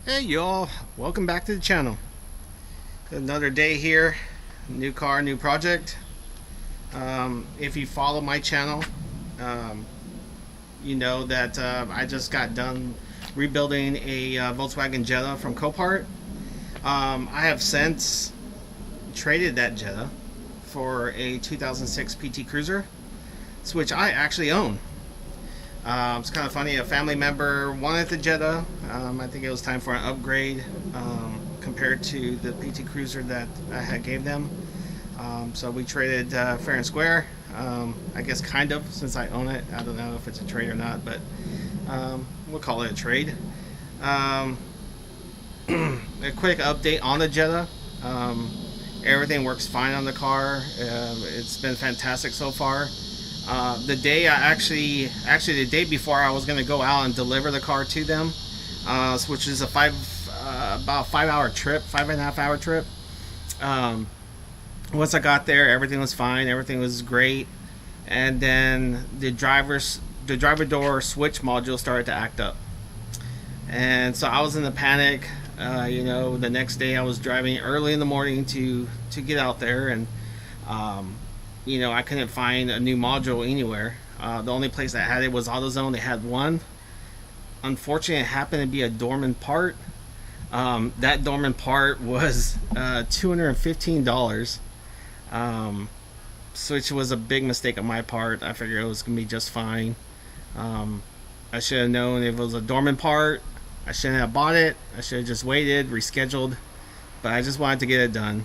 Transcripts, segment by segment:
Hey y'all, welcome back to the channel. Another day here, new car, new project. If you follow my channel, um, you know that I just got done rebuilding a Volkswagen Jetta from Copart. I have since traded that Jetta for a 2006 PT Cruiser, which I actually own. It's kind of funny, a family member wanted the Jetta. I think it was time for an upgrade compared to the PT Cruiser that I had gave them. So we traded fair and square. I guess kind of, since I own it. I don't know if it's a trade or not, but we'll call it a trade. A quick update on the Jetta. Everything works fine on the car. It's been fantastic so far. The day the day before I was going to go out and deliver the car to them, which is about a 5.5 hour trip. Once I got there, everything was fine, everything was great, and then the driver door switch module started to act up, and so I was in a panic. The next day I was driving early in the morning to get out there, and I couldn't find a new module anywhere. The only place that had it was AutoZone. They had one. Unfortunately, it happened to be a dormant part. That dormant part was $215, which was a big mistake on my part. I figured it was going to be just fine. I should have known if it was a dormant part. I shouldn't have bought it. I should have just waited, rescheduled. But I just wanted to get it done.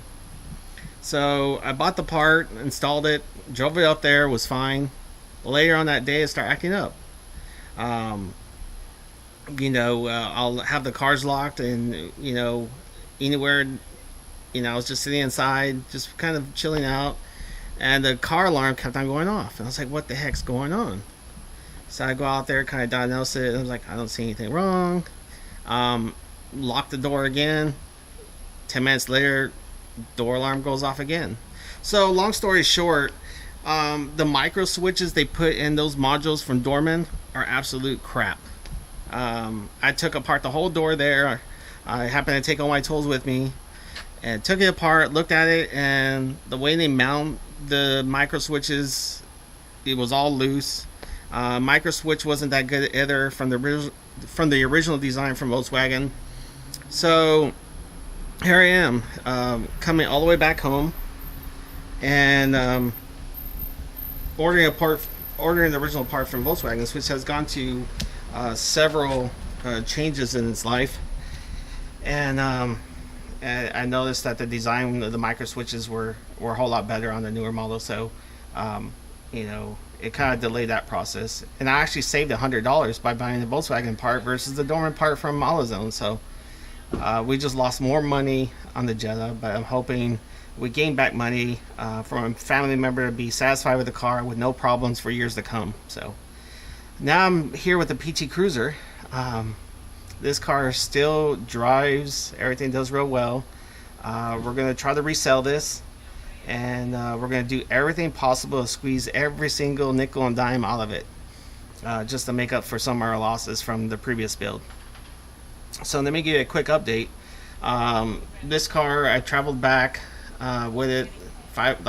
So I bought the part, installed it, drove it up there, was fine. Later on that day, it started acting up. I'll have the cars locked, and anywhere, I was just sitting inside, just kind of chilling out, and the car alarm kept on going off, and I was like, "What the heck's going on?" So I go out there, kind of diagnose it, and I was like, "I don't see anything wrong." Lock the door again. 10 minutes later, door alarm goes off again. So long story short, the micro switches they put in those modules from Dorman are absolute crap. I took apart the whole door there. I happened to take all my tools with me and took it apart, looked at it, and the way they mount the micro switches, it was all loose. Micro switch wasn't that good either from the original design from Volkswagen. So here I am, coming all the way back home, and ordering the original part from Volkswagen, which has gone to several changes in its life. And I noticed that the design of the micro switches were a whole lot better on the newer model. So it kind of delayed that process, and I actually saved $100 by buying the Volkswagen part versus the dormant part from AutoZone. So we just lost more money on the Jetta, but I'm hoping we gain back money from a family member to be satisfied with the car with no problems for years to come. So now I'm here with the PT Cruiser. This car still drives, everything does real well. We're going to try to resell this, and we're going to do everything possible to squeeze every single nickel and dime out of it, just to make up for some of our losses from the previous build. So let me give you a quick update. This car, I traveled back with it, 5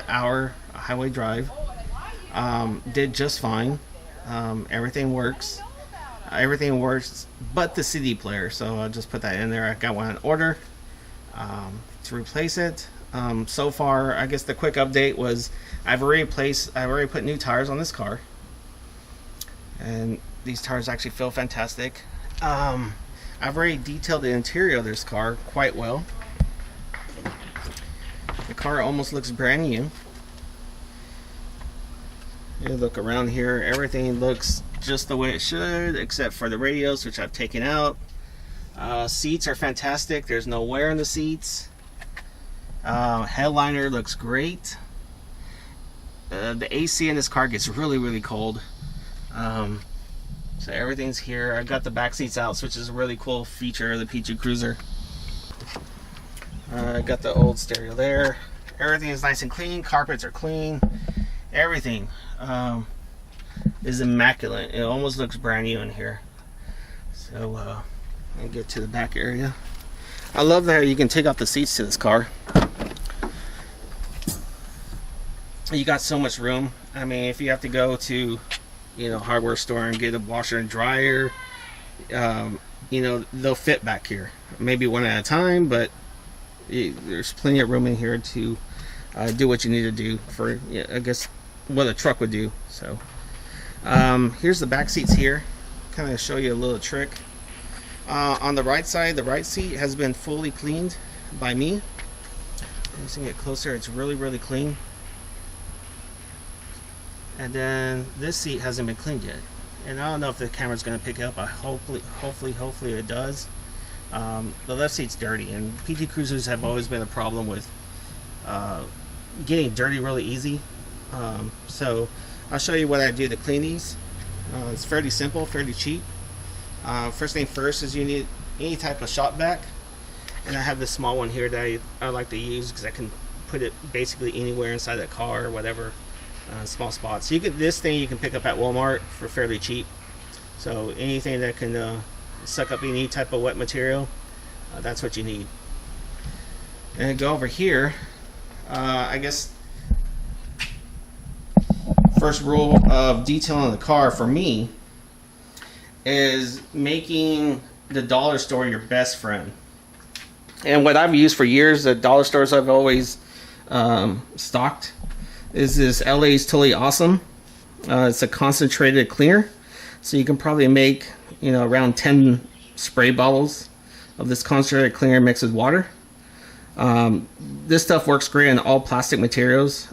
hour highway drive. Did just fine. Everything works. Everything works but the CD player, so I'll just put that in there. I got one on order to replace it. So far, I guess the quick update was I've already put new tires on this car, and these tires actually feel fantastic. I've already detailed the interior of this car quite well. The car almost looks brand new. You look around here, everything looks just the way it should, except for the radios, which I've taken out. Seats are fantastic. There's no wear in the seats. Headliner looks great. The AC in this car gets really, really cold. So everything's here. I've got the back seats out, which is a really cool feature of the PT Cruiser. I got the old stereo there. Everything is nice and clean. Carpets are clean. Everything is immaculate. It almost looks brand new in here. So and get to the back area. I love that you can take out the seats to this car. You got so much room. I mean, if you have to go to, you know, hardware store and get a washer and dryer, you know, they'll fit back here. Maybe one at a time, but there's plenty of room in here to do what you need to do for, yeah, I guess, what a truck would do. So here's the back seats here. Kind of show you a little trick. On the right side, the right seat has been fully cleaned by me. As you get closer, it's really clean. And then this seat hasn't been cleaned yet. And I don't know if the camera's going to pick it up. Hopefully it does. The left seat's dirty, and PT Cruisers have always been a problem with getting dirty really easy. So I'll show you what I do to clean these. It's fairly simple, fairly cheap. First thing first is you need any type of shop vac, and I have this small one here that I like to use because I can put it basically anywhere inside the car or whatever. Small spots. So this thing you can pick up at Walmart for fairly cheap. So anything that can suck up any type of wet material, that's what you need. And go over here. I guess first rule of detailing the car for me is making the dollar store your best friend. And what I've used for years, the dollar stores I've always stocked, is this LA's Totally Awesome. It's a concentrated cleaner, so you can probably make, you know, around 10 spray bottles of this concentrated cleaner mixed with water. This stuff works great on all plastic materials.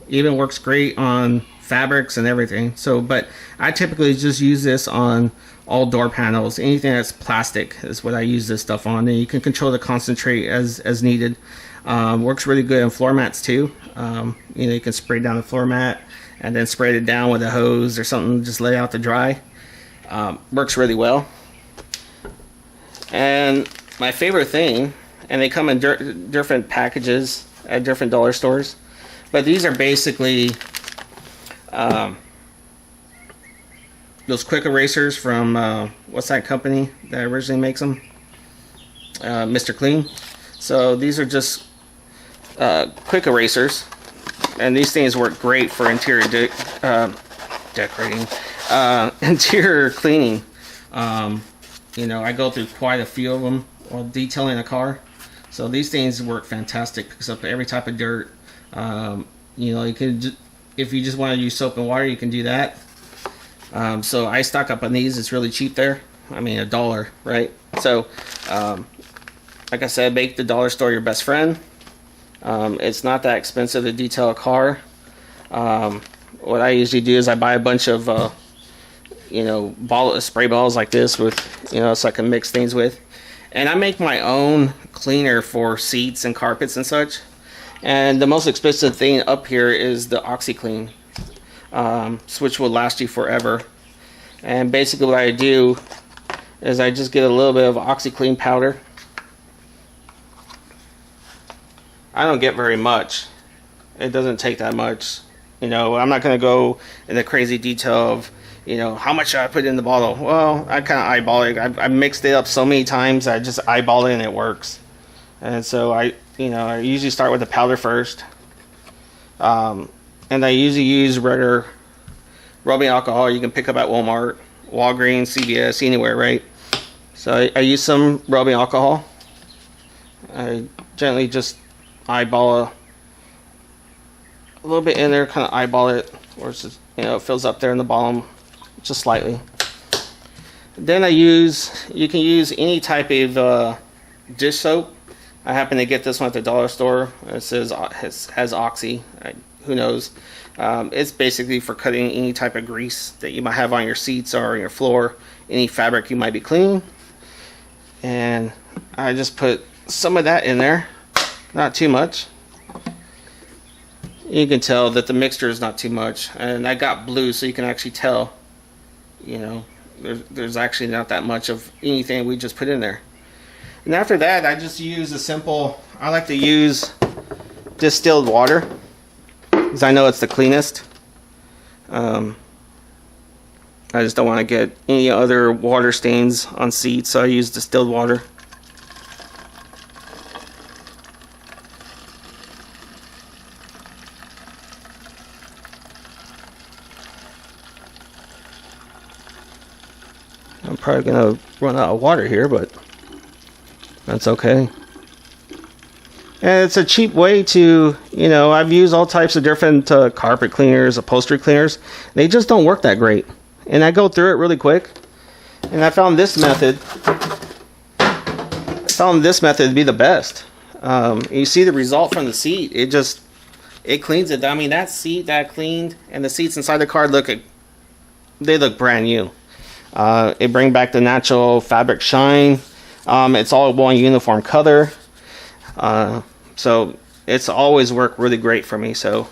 Even works great on fabrics and everything. So, but I typically just use this on all door panels. Anything that's plastic is what I use this stuff on, and you can control the concentrate as needed. Works really good on floor mats too. You know, you can spray down the floor mat and then spray it down with a hose or something, just lay out to dry. Works really well. And my favorite thing, and they come in different packages at different dollar stores, but these are basically those quick erasers from what's that company that originally makes them? Mr. Clean. So these are just quick erasers, and these things work great for interior decorating, interior cleaning. You know, I go through quite a few of them while detailing a car, so these things work fantastic. Picks up every type of dirt. You know, you can if you just want to use soap and water, you can do that. So I stock up on these. It's really cheap there. I mean, $1, right? So like I said, make the dollar store your best friend. It's not that expensive to detail a car. What I usually do is I buy a bunch of you know, spray balls like this with, you know, so I can mix things with. And I make my own cleaner for seats and carpets and such. And the most expensive thing up here is the OxyClean, which will last you forever. And basically what I do is I just get a little bit of OxyClean powder. I don't get very much. It doesn't take that much. You know, I'm not going to go into crazy detail of, you know, how much should I put in the bottle. Well, I kind of eyeball it. I mixed it up so many times, I just eyeball it and it works. And so I usually start with the powder first. And I usually use regular rubbing alcohol you can pick up at Walmart, Walgreens, CVS, anywhere, right? So I use some rubbing alcohol. I gently just eyeball a little bit in there, kind of eyeball it, where it's just, you know, it fills up there in the bottom just slightly. Then you can use any type of dish soap. I happen to get this one at the dollar store. It says has Oxy. Who knows? It's basically for cutting any type of grease that you might have on your seats or your floor, any fabric you might be cleaning. And I just put some of that in there, not too much. You can tell that the mixture is not too much, and I got blue so you can actually tell, you know, there's actually not that much of anything we just put in there. And after that, I just use I like to use distilled water because I know it's the cleanest. I just don't want to get any other water stains on seats, so I use distilled water. I'm probably gonna run out of water here, but that's okay. And it's a cheap way to, you know, I've used all types of different carpet cleaners, upholstery cleaners. They just don't work that great. And I go through it really quick. And I found this method. To be the best. You see the result from the seat. It cleans it. I mean, that seat that I cleaned and the seats inside the car look brand new. It brings back the natural fabric shine. It's all one uniform color. So it's always worked really great for me. So,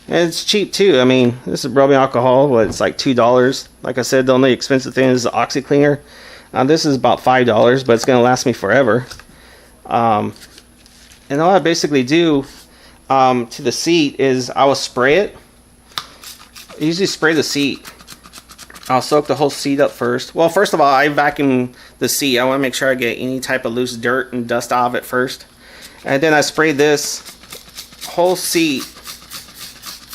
and it's cheap too. I mean, this is rubbing alcohol, but it's like $2. Like I said, the only expensive thing is the Oxy Cleaner. This is about $5, but it's going to last me forever. And all I basically do to the seat is I will spray it. I usually spray the seat. I'll soak the whole seat up first. Well, first of all, I vacuum the seat. I want to make sure I get any type of loose dirt and dust out of it first. And then I spray this whole seat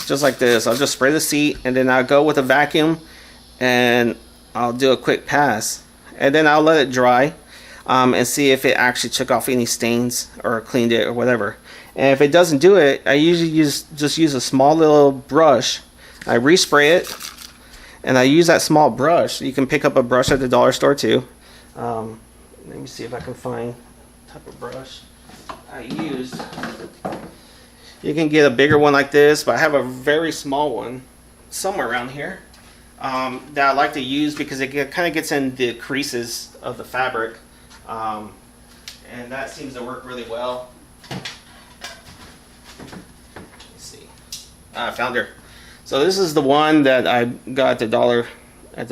just like this. I'll just spray the seat, and then I'll go with a vacuum and I'll do a quick pass. And then I'll let it dry and see if it actually took off any stains or cleaned it or whatever. And if it doesn't do it, I usually just use a small little brush. I respray it. And I use that small brush. You can pick up a brush at the dollar store too. Let me see if I can find the type of brush I used. You can get a bigger one like this, but I have a very small one somewhere around here that I like to use because it kind of gets in the creases of the fabric. And that seems to work really well. Let's see. I found her. So this is the one that I got at the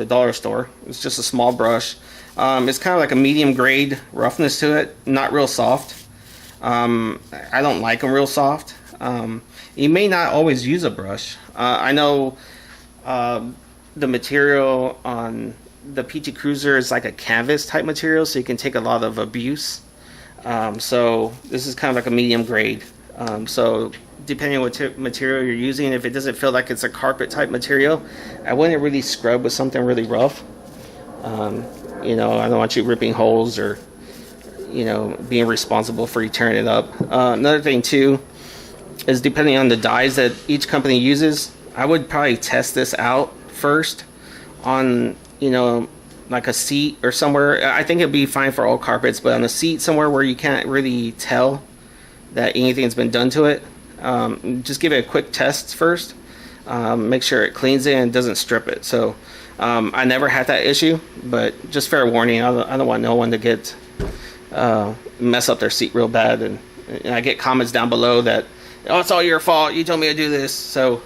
dollar store. It's just a small brush. It's kind of like a medium grade roughness to it, not real soft. I don't like them real soft. You may not always use a brush. I know the material on the PT Cruiser is like a canvas type material, so you can take a lot of abuse. So this is kind of like a medium grade. So depending on what material you're using, if it doesn't feel like it's a carpet type material, I wouldn't really scrub with something really rough. You know, I don't want you ripping holes or, you know, being responsible for you tearing it up. Another thing too is depending on the dyes that each company uses, I would probably test this out first on, you know, like a seat or somewhere. I think it'd be fine for all carpets, but on a seat somewhere where you can't really tell that anything's been done to it, just give it a quick test first. Make sure it cleans it and doesn't strip it. So I never had that issue, but just fair warning, I don't want no one to get mess up their seat real bad. And I get comments down below that, oh, it's all your fault, you told me to do this. So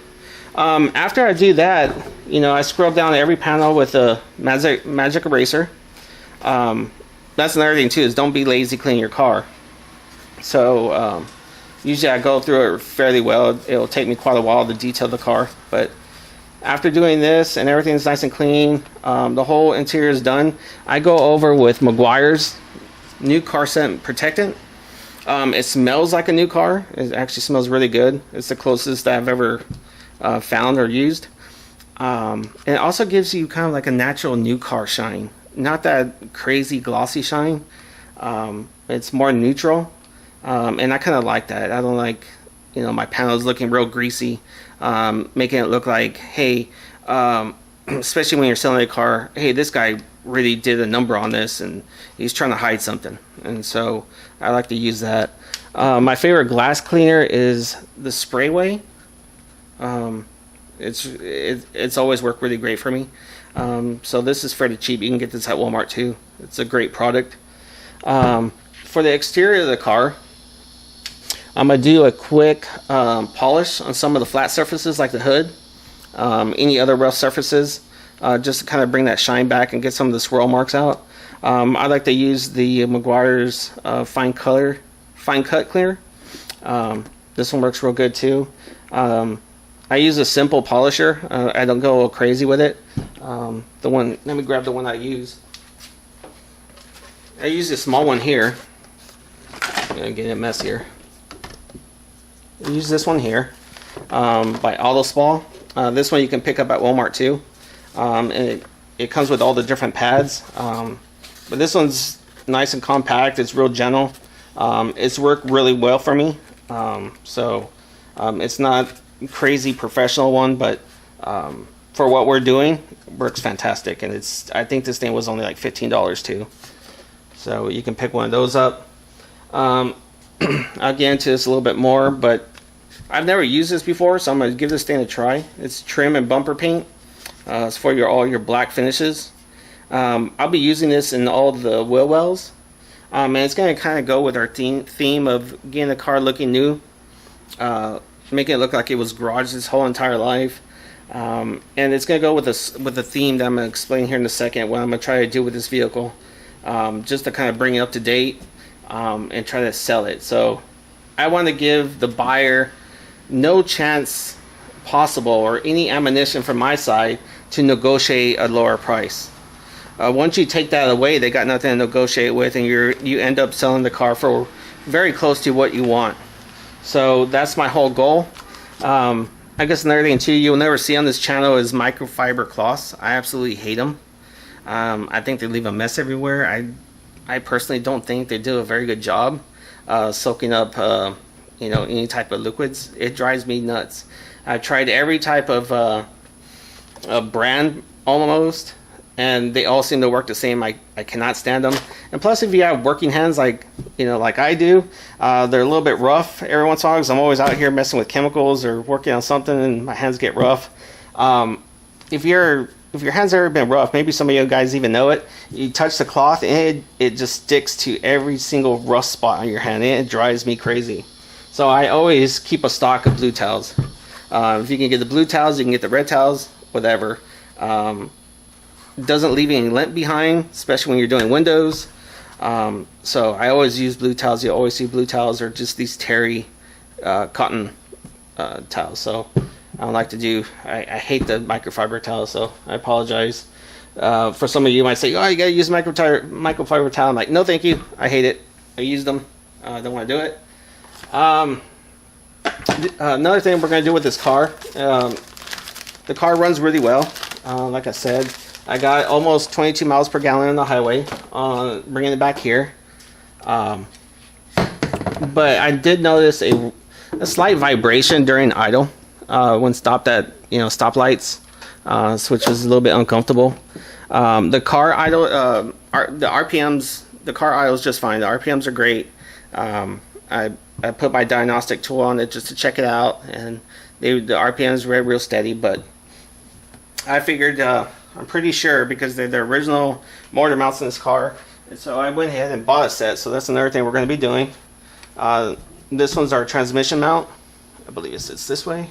after I do that, you know, I scrub down every panel with a magic eraser. That's another thing too, is don't be lazy cleaning your car. So usually I go through it fairly well. It'll take me quite a while to detail the car, but after doing this and everything's nice and clean, the whole interior is done, I go over with Meguiar's new car scent protectant. It smells like a new car. It actually smells really good. It's the closest that I've ever found or used. And it also gives you kind of like a natural new car shine, not that crazy glossy shine. It's more neutral. And I kind of like that. I don't like, you know, my panels looking real greasy, making it look like, hey, especially when you're selling a car, hey, this guy really did a number on this and he's trying to hide something. And so I like to use that. My favorite glass cleaner is the Sprayway. It's always worked really great for me. So this is fairly cheap. You can get this at Walmart too. It's a great product. For the exterior of the car, I'm going to do a quick polish on some of the flat surfaces like the hood, any other rough surfaces, just to kind of bring that shine back and get some of the swirl marks out. I like to use the Meguiar's fine cut cleaner. This one works real good too. I use a simple polisher. I don't go crazy with it. The one, let me grab the one I use. I use this small one here. I'm gonna get it messier. I use this one here by Autospal. This one you can pick up at Walmart too, and it comes with all the different pads. But this one's nice and compact. It's real gentle. It's worked really well for me. It's not crazy professional one, but for what we're doing, it works fantastic. And I think this thing was only like $15 too. So you can pick one of those up. I'll get into this a little bit more, but I've never used this before, so I'm going to give this thing a try. It's trim and bumper paint. It's for all your black finishes. I'll be using this in all the wheel wells. And it's going to kind of go with our theme of getting the car looking new. Making it look like it was garaged its whole entire life. And it's going to go with the theme that I'm going to explain here in a second, what I'm going to try to do with this vehicle. Just to kind of bring it up to date and try to sell it. So I want to give the buyer no chance possible or any ammunition from my side to negotiate a lower price. Once you take that away, they got nothing to negotiate with, and you end up selling the car for very close to what you want. So that's my whole goal. I guess another thing too, you'll never see on this channel is microfiber cloths. I absolutely hate them. I think they leave a mess everywhere. I personally don't think they do a very good job soaking up any type of liquids. It drives me nuts. I've tried every type of brand almost, and they all seem to work the same. I cannot stand them. And plus, if you have working hands like I do, they're a little bit rough every once in a while, because I'm always out here messing with chemicals or working on something and my hands get rough. If your hands have ever been rough, maybe some of you guys even know it, you touch the cloth and it just sticks to every single rough spot on your hand, and it drives me crazy. So I always keep a stock of blue towels. If you can get the blue towels, you can get the red towels, whatever. Doesn't leave any lint behind, especially when you're doing windows. So I always use blue towels. You always see blue towels, or just these terry cotton towels. So I don't like to do, I hate the microfiber towels, so I apologize. For some of you might say, oh, you gotta use microfiber towel. I'm like, no thank you, I hate it. I use them, I don't want to do it. Another thing we're going to do with this car, the car runs really well. Like I said, I got almost 22 miles per gallon on the highway, bringing it back here. But I did notice a slight vibration during idle when stopped at stoplights, which was a little bit uncomfortable. The car idle, the RPMs, the car idles just fine. The RPMs are great. I put my diagnostic tool on it just to check it out, and the RPMs were real steady. But I figured, I'm pretty sure, because they're the original motor mounts in this car, and so I went ahead and bought a set. So that's another thing we're going to be doing. This one's our transmission mount. I believe it sits this way.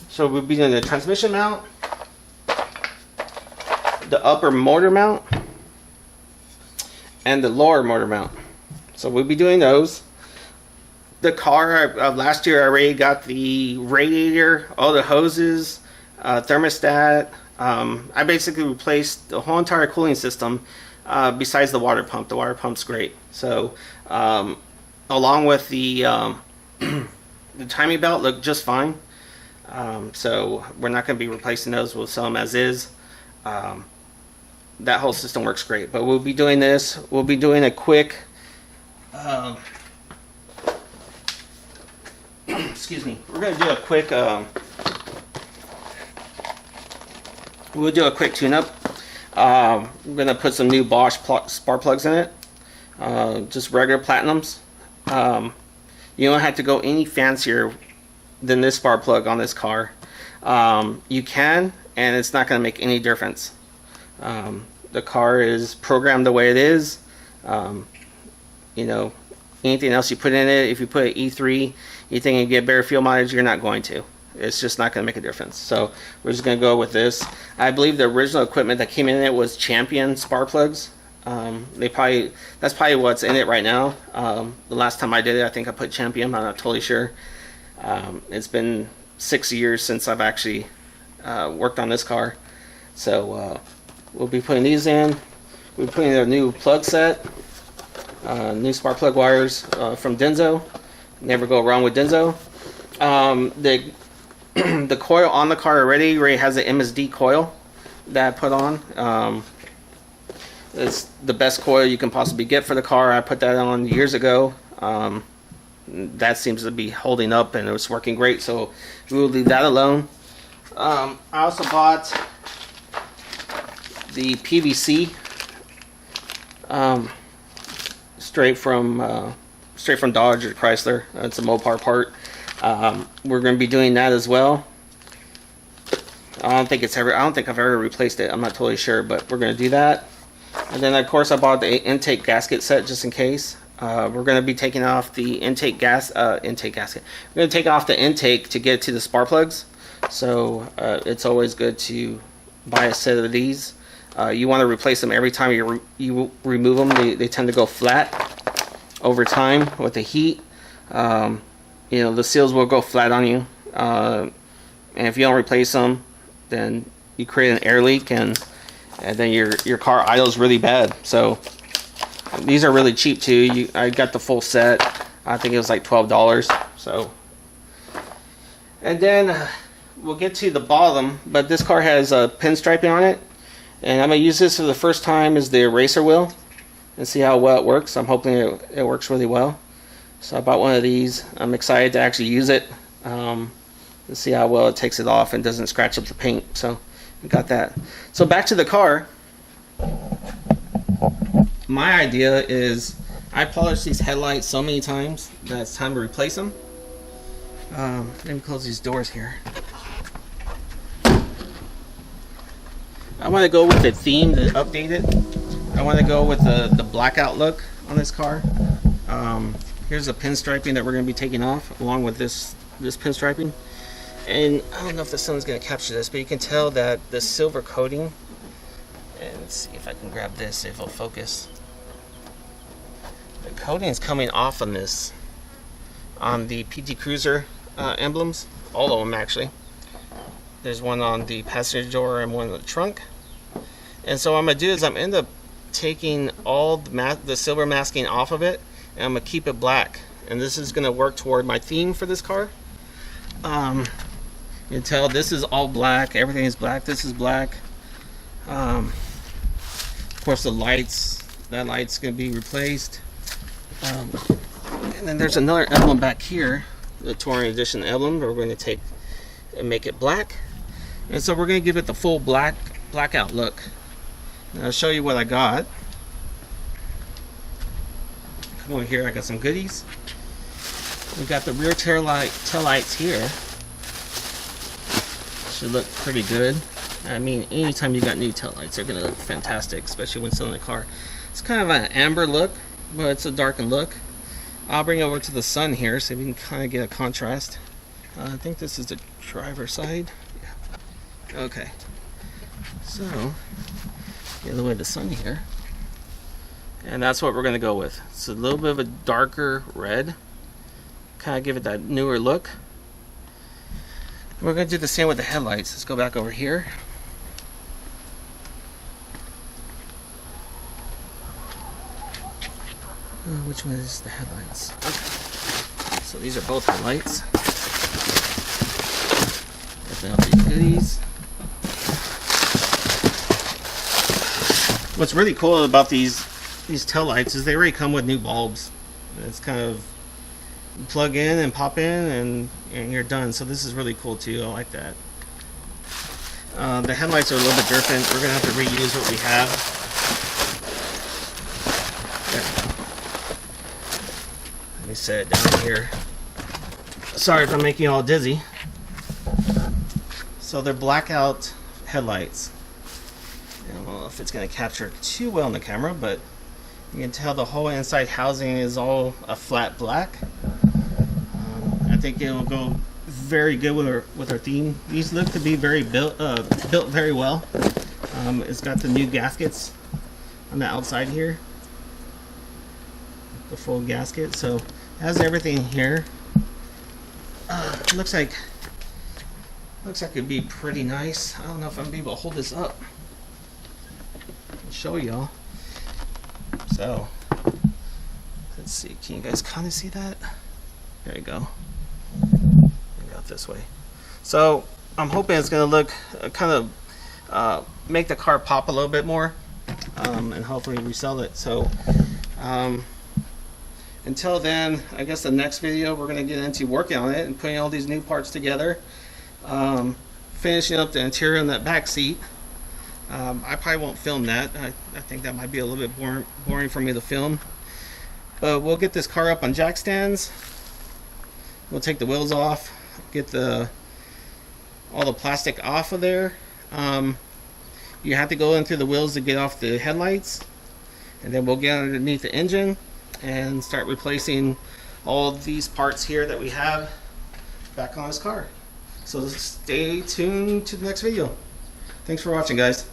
So we'll be doing the transmission mount, the upper motor mount, and the lower motor mount. So we'll be doing those. The car, last year I already got the radiator, all the hoses, thermostat. I basically replaced the whole entire cooling system besides the water pump. The water pump's great. So along with the the timing belt looked just fine. So we're not going to be replacing those. We'll sell them as is. That whole system works great. But we'll be doing this. We'll be doing a quick excuse me. We're going to do a quick we'll do a quick tune-up. We're going to put some new Bosch spark plugs in it. Just regular platinums. You don't have to go any fancier than this spark plug on this car. You can, and it's not going to make any difference. The car is programmed the way it is. Anything else you put in it, if you put an E3, you think you get better fuel mileage, you're not going to. It's just not going to make a difference. So we're just going to go with this. I believe the original equipment that came in it was Champion spark plugs. That's probably what's in it right now. The last time I did it, I think I put Champion. I'm not totally sure. It's been 6 years since I've actually worked on this car. So we'll be putting these in. We're putting in a new plug set, new spark plug wires from Denso. Never go wrong with Denso. The coil on the car already has an MSD coil that I put on. It's the best coil you can possibly get for the car. I put that on years ago. That seems to be holding up and it was working great, so we'll leave that alone. I also bought the PVC straight from Dodge or Chrysler. It's a Mopar part. We're going to be doing that as well. I don't think I've ever replaced it. I'm not totally sure, but we're going to do that. And then of course I bought the intake gasket set just in case. We're going to be taking off the intake gasket. We're going to take off the intake to get to the spark plugs. So it's always good to buy a set of these. You want to replace them every time you remove them. They tend to go flat over time with the heat. You know, the seals will go flat on you. And if you don't replace them, then you create an air leak and then your car idles really bad. So these are really cheap too. I got the full set. I think it was like $12. So, and then we'll get to the bottom. But this car has pinstriping on it, and I'm gonna use this for the first time as the eraser wheel and see how well it works. I'm hoping it works really well. So I bought one of these. I'm excited to actually use it and see how well it takes it off and doesn't scratch up the paint. So we got that. So back to the car. My idea is I polished these headlights so many times that it's time to replace them. Let me close these doors here. I want to go with the theme to update it. I want to go with the blackout look on this car. Here's the pinstriping that we're going to be taking off along with this pinstriping. And I don't know if the sun's going to capture this, but you can tell that the silver coating, and let's see if I can grab this, if it'll focus. The coating is coming off on this, on the PT Cruiser emblems, all of them actually. There's one on the passenger door and one on the trunk. And so what I'm going to do is I'm end up taking all the silver masking off of it, and I'm going to keep it black. And this is going to work toward my theme for this car. You can tell this is all black, everything is black, this is black. Of course the lights, that light's going to be replaced. And then there's another emblem back here, the Touring Edition emblem, we're going to take and make it black. And so we're going to give it the full blackout look. And I'll show you what I got. Come over here, I got some goodies. We got the rear tail lights here. Should look pretty good. I mean, anytime you got new tail lights, they're gonna look fantastic, especially when selling a car. It's kind of an amber look, but it's a darkened look. I'll bring it over to the sun here so we can kind of get a contrast. I think this is the driver's side. Yeah. Okay. So, get a little bit of the sun here. And that's what we're gonna go with. It's a little bit of a darker red. Kind of give it that newer look. We're going to do the same with the headlights. Let's go back over here. Which one is the headlights? Okay. So these are both headlights. Open up these goodies. What's really cool about these tail lights is they already come with new bulbs. It's kind of plug in and pop in and you're done. So this is really cool too. I like that. The headlights are a little bit different. We're gonna have to reuse what we have. There. Let me set it down here. Sorry if I'm making you all dizzy. So they're blackout headlights. I don't know if it's gonna capture too well in the camera, but you can tell the whole inside housing is all a flat black. I think it will go very good with our theme. These look to be very built very well. It's got the new gaskets on the outside here, the full gasket. So it has everything here. It looks like Looks like it'd be pretty nice. I don't know if I'm gonna be able to hold this up and show y'all. So let's see, can you guys kind of see that? There you go. Go this way. So I'm hoping it's gonna look kind of make the car pop a little bit more, and hopefully resell it. So until then, I guess the next video we're gonna get into working on it and putting all these new parts together, finishing up the interior on that back seat. I probably won't film that. I think that might be a little bit boring for me to film. But we'll get this car up on jack stands. We'll take the wheels off, get all the plastic off of there. You have to go in through the wheels to get off the headlights, and then we'll get underneath the engine and start replacing all of these parts here that we have back on this car. So stay tuned to the next video. Thanks for watching, guys.